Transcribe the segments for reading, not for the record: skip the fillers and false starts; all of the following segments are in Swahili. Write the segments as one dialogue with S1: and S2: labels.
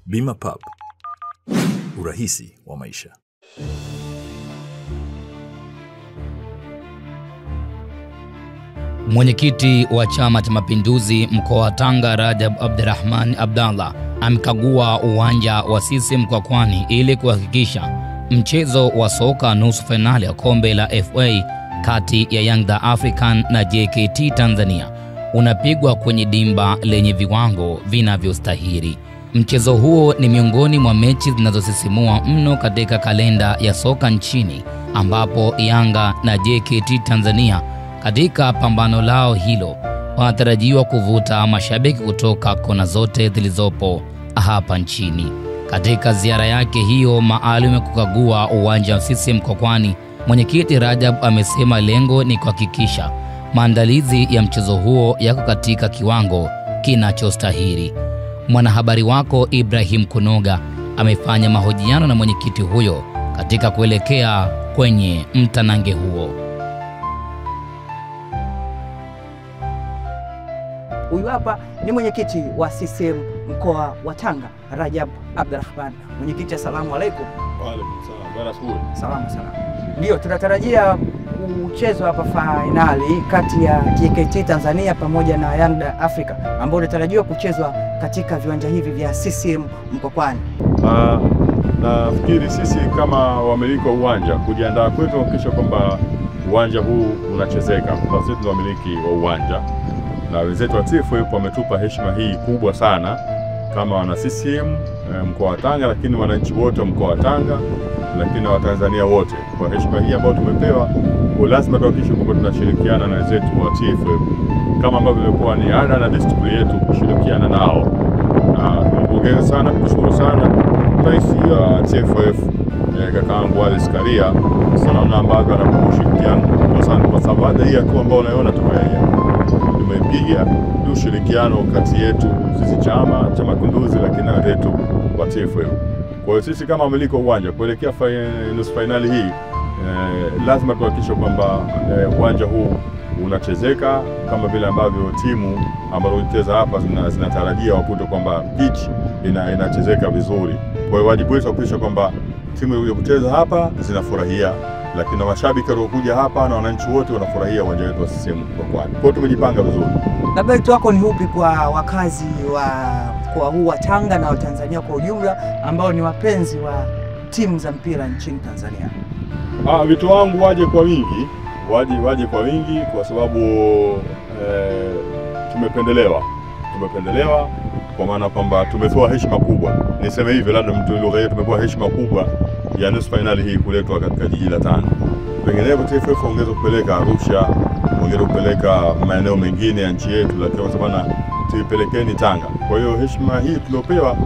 S1: Bima Pub, urahisi wa maisha.
S2: Mwenyekiti wa Chama cha Mapinduzi mkoa wa Tanga Rajab Abdurrahman Abdallah amekagua uwanja wa CCM Mkwakwani ili kuhakikisha mchezo wa soka nusu finali ya kombe la FA kati ya Young African na JKT Tanzania unapigwa kwenye dimba lenye viwango vinavyostahili. Mchezo huo ni miongoni mwa mechi zinazosisimua mno katika kalenda ya soka nchini, ambapo Yanga na JKT Tanzania katika pambano lao hilo wanatarajiwa kuvuta mashabiki kutoka kona zote zilizopo hapa nchini. Katika ziara yake hiyo maalum ya kukagua uwanja wa CCM Mkwakwani, mwenyekiti Rajab amesema lengo ni kuhakikisha maandalizi ya mchezo huo yako katika kiwango kinachostahili. Mwanahabari wako Ibrahim Kunoga amefanya mahojiano na mwenyekiti huyo katika kuelekea kwenye mtanange huo.
S3: Huyu hapa ni mwenyekiti wa CCM mkoa wa Tanga, Rajab Abdurrahman. Mwenyekiti, asalamu alaykum.
S4: Wa alaykum salaam.
S3: Salama salama. Ndio tunatarajia mchezo hapa finali kati ya JKT Tanzania pamoja na Young Africa ambao unatarajiwa kuchezwa katika viwanja hivi vya CCM Mkwakwani.
S4: Nafikiri sisi kama wamiliki wa uwanja kujiandaa kwetu kuhakikisha kwamba uwanja huu unachezeka. Kwa sisi ni wamiliki wa uwanja na wenzetu wa TFF wametupa heshima hii kubwa sana kama wana CCM mkoa wa Tanga, lakini wananchi wote mkoa wa Tanga, lakini wa Tanzania wote. Kwa heshima hii ambayo tumepewa, lazima tuhakikishe kwamba tunashirikiana na wenzetu wa TFF kama ambavyo imekuwa ni ada na desturi yetu kushirikiana nao. Tumpongeze sana, kushukuru sana Rais wa TFF kakaangu Wallace Karia sana ambavyo anakushirikiana sana, kwa sababu hii hatua ambayo unaona tumepiga ni ushirikiano kati yetu sisi Chama cha Mapinduzi lakini na wenzetu wa TFF. Kwa hiyo sisi kama wamiliki wa uwanja kuelekea nusu finali hii lazima tuhakikishe kwamba uwanja huu unachezeka kama vile ambavyo timu ambazo hucheza hapa zinatarajia wakute kwamba pitch inachezeka vizuri. Kwa hiyo wajibu wetu kuhakikisha kwamba timu ile kucheza hapa zinafurahia, lakini na mashabiki waliokuja hapa na wananchi wote wanafurahia uwanja wetu wa CCM Mkwakwani. Kwa hiyo tumejipanga vizuri.
S3: Labda wito wako ni upi kwa wakazi wa mkoa huu wa Tanga na wa Tanzania kwa ujumla ambao ni wapenzi wa timu za mpira nchini Tanzania?
S4: Wito wangu waje kwa wingi, waje kwa wingi kwa sababu tumependelewa kwa maana kwamba tumepewa heshima kubwa. Niseme hivi, labda mtu lugha yetu tumepewa heshima kubwa ya nusu finali hii kuletwa katika jiji la Tanga. Penginepo TFF ongeza kupeleka Arusha, ongeza kupeleka maeneo mengine ya nchi yetu, lakini kwa sababu tuipelekeni Tanga. Kwa hiyo heshima hii tuliopewa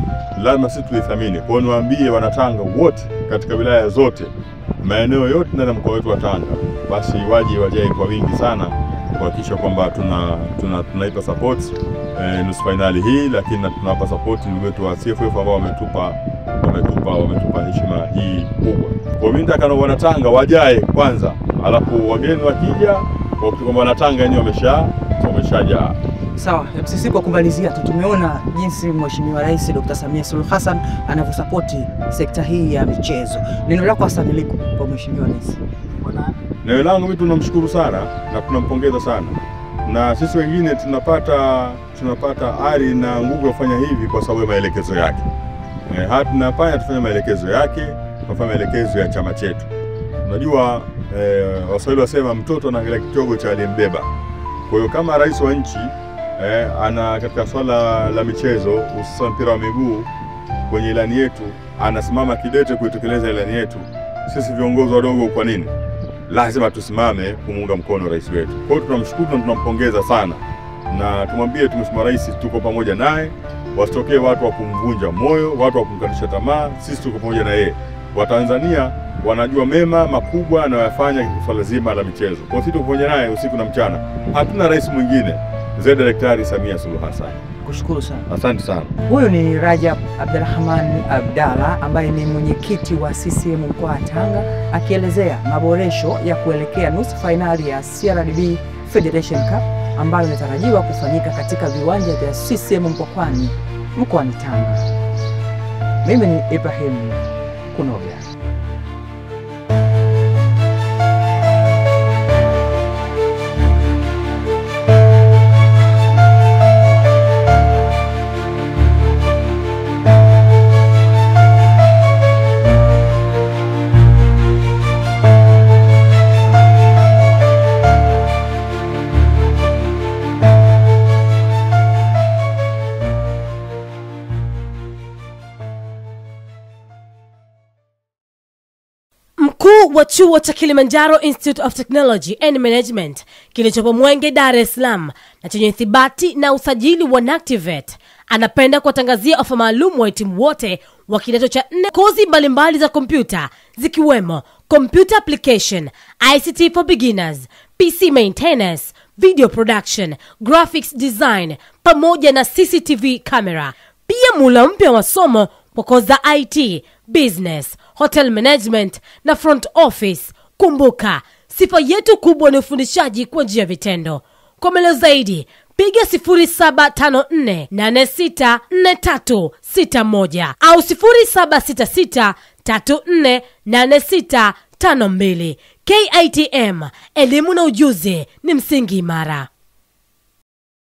S4: lazima sisi tuithamini. Kwa hiyo niwaambie wanatanga wote katika wilaya zote, maeneo yote ndani ya mkoa wetu wa Tanga, basi waje kwa wingi sana kuhakikisha kwamba tunaipa support nusu finali hii, lakini tunawapa support wetu wa TFF ambao wametupa heshima hii kubwa. Kwa mimi nataka wanatanga wajae kwanza, alafu wageni wakija kwa wanatanga wenyewe wameshajaa.
S3: Sawa, sisi kwa kumalizia tu tumeona jinsi Mheshimiwa Rais Dr. Samia Suluhu Hassan anavyosapoti sekta hii ya michezo. Neno lako asante kwa Mheshimiwa Rais.
S4: Neno langu mimi tunamshukuru sana na tunampongeza sana. Na sisi wengine tunapata ari na nguvu ya kufanya hivi kwa sababu ya maelekezo yake. Hata tunafanya tufanye maelekezo yake, tunafanya maelekezo ya chama chetu. Unajua Waswahili wasema mtoto anaangalia kichogo cha aliyembeba. Kwa hiyo kama rais wa nchi ana katika swala la michezo hususan mpira wa miguu kwenye ilani yetu anasimama kidete kuitekeleza ilani yetu, sisi viongozi wadogo kwa nini lazima tusimame kumuunga mkono rais wetu? Kwa hiyo tunamshukuru na tunampongeza sana, na tumwambie Mheshimiwa Rais tuko pamoja naye, wasitokee watu wa kumvunja moyo, watu wa kumkatisha tamaa. Sisi tuko pamoja na yeye. Watanzania wanajua mema makubwa anayofanya swala zima la michezo. Kwa hiyo sisi tuko pamoja naye usiku na mchana. Hatuna rais mwingine zaidi ya Daktari Samia Suluhu Hassan.
S3: Kushukuru sana.
S4: Asante sana.
S3: Huyu ni Rajab Abdurrahman Abdallah ambaye ni mwenyekiti wa CCM mkoa wa Tanga akielezea maboresho ya kuelekea nusu finali ya CRDB Federation Cup ambayo inatarajiwa kufanyika katika viwanja vya CCM Mkwakwani mkoani Tanga. Mimi ni Ibrahim Kunoga.
S5: Mkuu wa chuo cha Kilimanjaro Institute of Technology and Management kilichopo Mwenge, Dar es Salaam na chenye ithibati na usajili wa NACTIVATE anapenda kuwatangazia ofa maalum wahitimu wote wa kidato cha 4 kozi mbalimbali za kompyuta zikiwemo Computer Application, ICT for Beginners, PC Maintenance, Video Production, Graphics Design pamoja na CCTV camera. Pia mula mpya wa somo kwa kozi za IT, Business, Hotel Management na Front Office. Kumbuka, sifa yetu kubwa ni ufundishaji kwa njia ya vitendo. Kwa maelezo zaidi, piga 0754464361 au 0766348652. KITM, elimu na ujuzi ni msingi imara.